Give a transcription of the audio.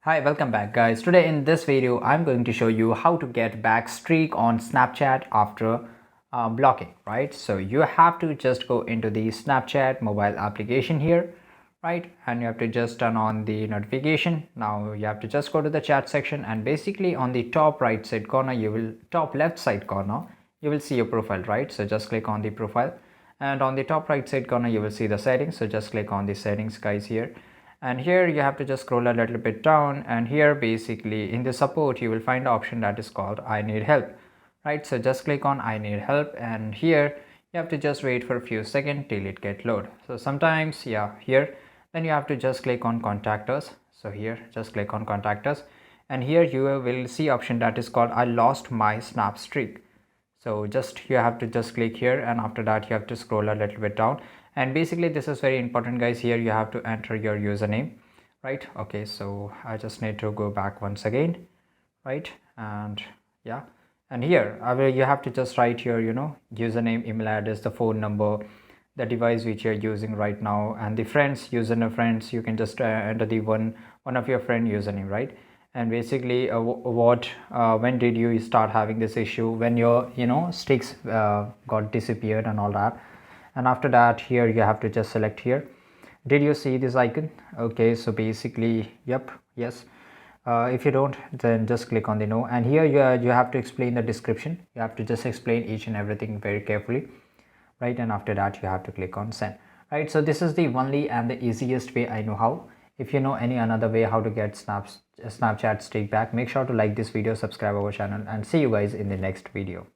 Hi, welcome back guys. Today in this video, I'm going to show you how to get back streak on Snapchat after blocking, right? So you have to just go into the Snapchat mobile application here, right? And you have to just turn on the notification. Now you have to just go to the chat section and basically on the top right side corner, top left side corner, you will see your profile, right? So just click on the profile and on the top right side corner, you will see the settings. So just click on the settings guys here, and here you have to just scroll a little bit down, and here basically in the support you will find an option that is called I need help, right? So just click on I need help, and here you have to just wait for a few seconds till it get load. So sometimes here then you have to just click on contact us. So here just click on contact us, and here you will see option that is called I lost my snap streak. So just you have to just click here, and after that you have to scroll a little bit down, and basically this is very important guys. Here you have to enter your username, right? Okay, so I just need to go back once again, right? And yeah, and here you have to just write your username, email address, the phone number, the device which you're using right now, and the friends username. Friends, you can just enter the one of your friend username, right? And basically when did you start having this issue, when your streaks got disappeared and all that. And after that, here you have to just select here, did you see this icon? Okay, so basically yep, yes. If you don't, then just click on the no, and here you have to explain the description. You have to just explain each and everything very carefully, right? And after that you have to click on send, right? So this is the only and the easiest way I know how. If you know any another way how to get Snapchat streak back, make sure to like this video, subscribe our channel, and see you guys in the next video.